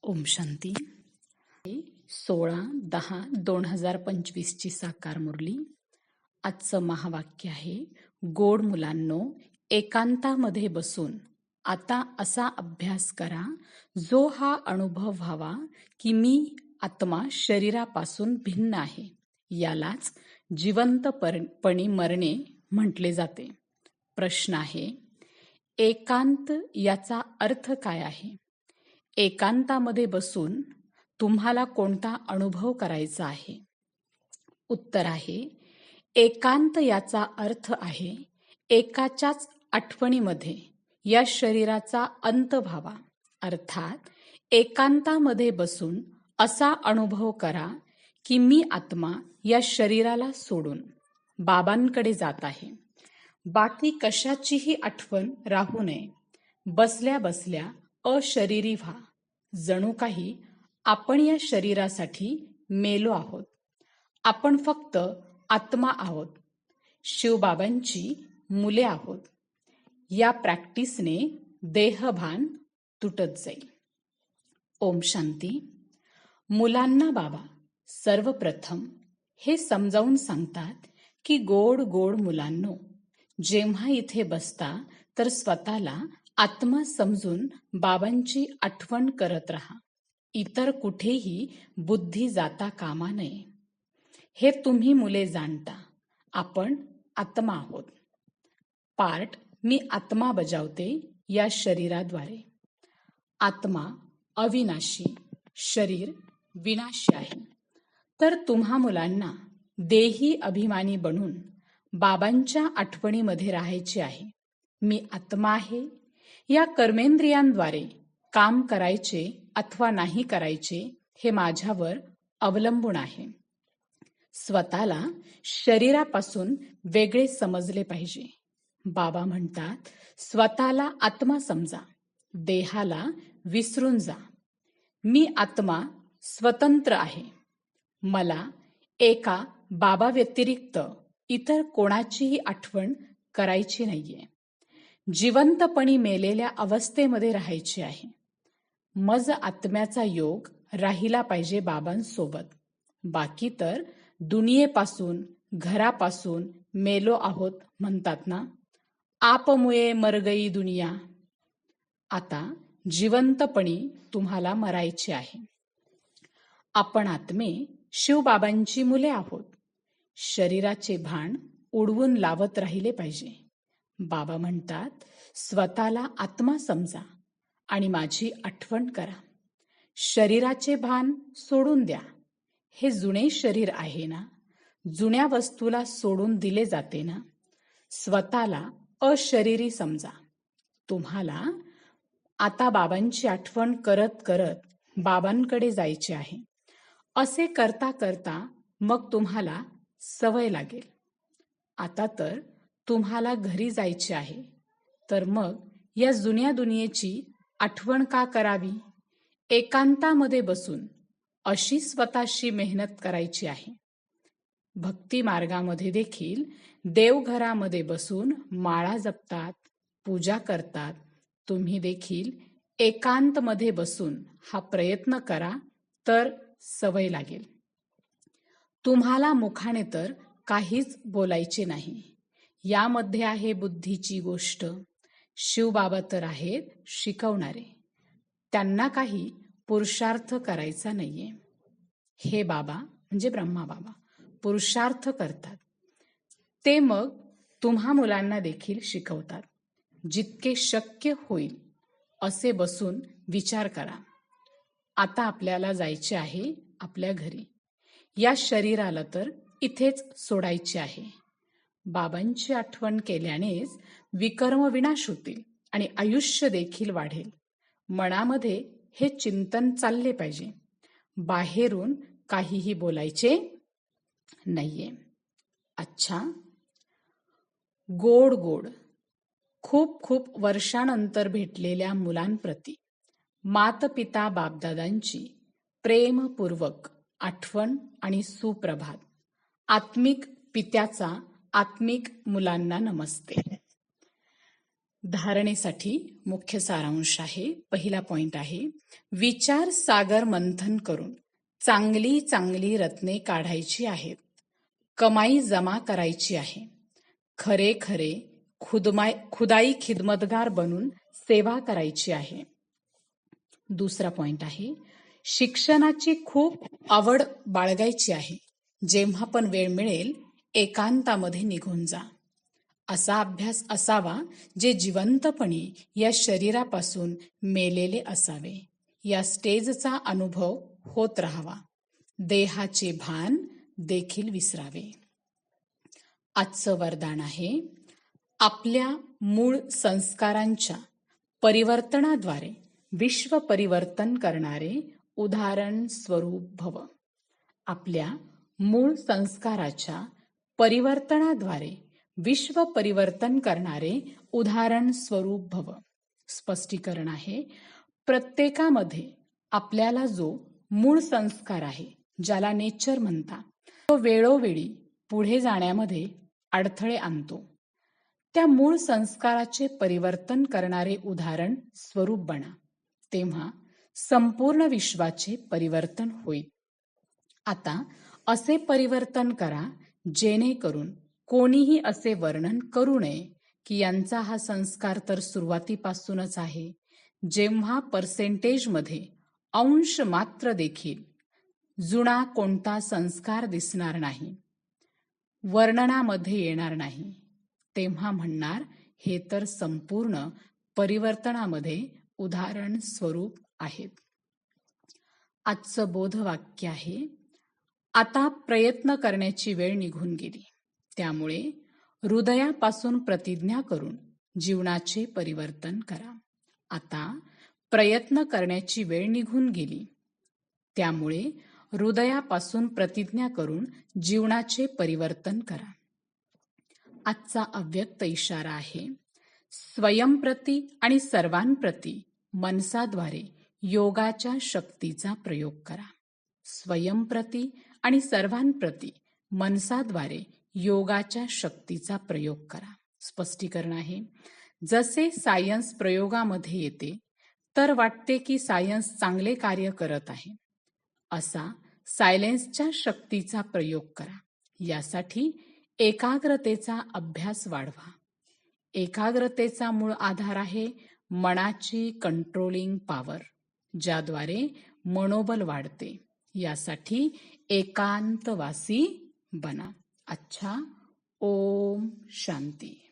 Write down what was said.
ओम शांती. 16/10/2025 ची साकार मुरली. आजचं महावाक्य आहे, गोड मुलांनो, एकांतामध्ये बसून आता असा अभ्यास करा जो हा अनुभव व्हावा की मी आत्मा शरीरापासून भिन्न आहे. यालाच जिवंतपणी मरणे म्हटले जाते. प्रश्न आहे, एकांत याचा अर्थ काय आहे? एकांतामध्ये बसून तुम्हाला कोणता अनुभव करायचा आहे? उत्तर आहे, एकांत याचा अर्थ आहे एकाच्याच आठवणीमध्ये या शरीराचा अंत व्हावा. अर्थात एकांतामध्ये बसून असा अनुभव करा की मी आत्मा या शरीराला सोडून बाबांकडे जात आहे. बाकी कशाचीही आठवण राहू नये. बसल्या बसल्या अशरीरी व्हा. जणू काही आपण या शरीरासाठी मेलो आहोत. आपण फक्त आत्मा आहोत. शिवबाबांची मुले आहोत. या प्रॅक्टिसने देहभान तुटत जाईल. ओम शांती. मुलांना बाबा सर्वप्रथम हे समजावून सांगतात की गोड गोड मुलांनो, जेव्हा इथे बसता तर स्वतःला आत्मा समजून बाबांची आठवण करत राहा. इतर कुठेही बुद्धी जाता कामा नये. हे तुम्ही मुले जाणता, आपण आत्मा आहोत. पार्ट मी आत्मा बजावते या शरीराद्वारे. आत्मा अविनाशी, शरीर विनाशी आहे. तर तुम्हा मुलांना देही अभिमानी बनून बाबांच्या आठवणीमध्ये राहायचे आहे. मी आत्मा आहे. या कर्मेंद्रियांद्वारे काम करायचे अथवा नाही करायचे हे माझ्यावर अवलंबून आहे. स्वतःला शरीरापासून वेगळे समजले पाहिजे. बाबा म्हणतात, स्वतःला आत्मा समजा, देहाला विसरून जा. मी आत्मा स्वतंत्र आहे. मला एका बाबा व्यतिरिक्त इतर कोणाचीही आठवण करायची नाहीये. जिवंतपणी मेलेल्या अवस्थेमध्ये राहायचे आहे. मज आत्म्याचा योग राहिला पाहिजे बाबांसोबत. बाकी तर दुनियेपासून, घरापासून मेलो आहोत म्हणतात ना, आपमुळे मर गई दुनिया. आता जिवंतपणी तुम्हाला मरायचे आहे. आपण आत्मे शिवबाबांची मुले आहोत. शरीराचे भान उडवून लावत राहिले पाहिजे. बाबा म्हणतात, स्वतःला आत्मा समजा आणि माझी आठवण करा. शरीराचे भान सोडून द्या. हे जुने शरीर आहे ना, जुन्या वस्तूला सोडून दिले जाते ना. स्वतःला अशरीरी समजा. तुम्हाला आता बाबांची आठवण करत करत बाबांकडे जायचे आहे. असे करता करता मग तुम्हाला सवय लागेल. आता तर तुम्हाला घरी जायचे आहे, तर मग या जुन्या दुनियेची आठवण का करावी? एकांतामध्ये बसून अशी स्वतःशी मेहनत करायची आहे. भक्ती मार्गामध्ये देखील देवघरामध्ये बसून माळा जपतात, पूजा करतात. तुम्ही देखील एकांतमध्ये बसून हा प्रयत्न करा, तर सवय लागेल. तुम्हाला मुखाने तर काहीच बोलायचे नाही. यामध्ये आहे बुद्धीची गोष्ट. शिवबाबा तर आहेत शिकवणारे. त्यांना काही पुरुषार्थ करायचा नाहीये. हे बाबा म्हणजे ब्रह्मा बाबा पुरुषार्थ करतात. ते मग तुम्हा मुलांना देखील शिकवतात. जितके शक्य होईल असे बसून विचार करा. आता आपल्याला जायचे आहे आपल्या घरी. या शरीराला तर इथेच सोडायचे आहे. बाबांची आठवण केल्यानेच विकर्म विनाश होतील आणि आयुष्य देखील वाढेल. मनामध्ये हे चिंतन चालले पाहिजे. बाहेरून काहीही बोलायचे नाहीये. अच्छा, गोड गोड खूप खूप वर्षानंतर भेटलेल्या मुलांप्रती मातपिता बापदादांची प्रेमपूर्वक आठवण आणि सुप्रभात. आत्मिक पित्याचा आत्मिक मुलांना नमस्ते. धारणेसाठी मुख्य सारांश आहे. पहिला पॉइंट आहे, विचार सागर मंथन करून चांगली चांगली रत्ने काढायची आहेत. कमाई जमा करायची आहे. खरे खरे खुदाई खिदमतगार बनून सेवा करायची आहे. दुसरा पॉइंट आहे, शिक्षणाची खूप आवड बाळगायची आहे. जेव्हा पण वेळ मिळेल एकांतामध्ये निघून जा. असा अभ्यास असावा जे जिवंतपणी या शरीरापासून मेलेले असावे. या स्टेजचा अनुभव होत राहावा. देहाचे भान देखील विसरावे. आजचं वरदान आहे, आपल्या मूळ संस्कारांच्या परिवर्तनाद्वारे विश्व परिवर्तन करणारे उदाहरण स्वरूप भव. आपल्या मूळ संस्काराच्या परिवर्तनाद्वारे विश्व परिवर्तन करणारे उदाहरण स्वरूप भव. स्पष्टीकरण आहे, प्रत्येकामध्ये आपल्याला जो मूळ संस्कार आहे, ज्याला नेचर म्हणतात, तो वेळोवेळी पुढे जाण्यामध्ये अडथळे आणतो. त्या मूळ संस्काराचे परिवर्तन करणारे उदाहरण स्वरूप बना. तेव्हा संपूर्ण विश्वाचे परिवर्तन होईल. आता असे परिवर्तन करा जेणेकरून कोणीही असे वर्णन करू नये की यांचा हा संस्कार तर सुरुवातीपासूनच आहे. जेव्हा पर्सेंटेजमध्ये अंश मात्र देखील जुना कोणता संस्कार दिसणार नाही, वर्णनामध्ये येणार नाही, तेव्हा म्हणणार हे तर संपूर्ण परिवर्तनामध्ये उदाहरण स्वरूप आहेत. आजचं बोधवाक्य आहे, आता प्रयत्न करण्याची वेळ निघून गेली. त्यामुळे हृदयापासून प्रतिज्ञा करून जीवनाचे परिवर्तन करा. आता प्रयत्न करण्याची वेळ निघून गेली. त्यामुळे हृदयापासून प्रतिज्ञा करून जीवनाचे परिवर्तन करा. आजचा अव्यक्त इशारा आहे, स्वयंप्रती आणि सर्वांप्रती मनसाद्वारे योगाच्या शक्तीचा प्रयोग करा. स्वयंप्रती आणि सर्वांप्रती मनसाद्वारे योगाच्या शक्तीचा प्रयोग करा. स्पष्टीकरण आहे, जसे सायन्स प्रयोगामध्ये येते तर वाटते की सायन्स चांगले कार्य करत आहे, असा सायलेन्सच्या शक्तीचा प्रयोग करा. यासाठी एकाग्रतेचा अभ्यास वाढवा. एकाग्रतेचा मूळ आधार आहे मनाची कंट्रोलिंग पॉवर, ज्याद्वारे मनोबल वाढते. यासाठी एकांतवासी बना. अच्छा. ओम शांती.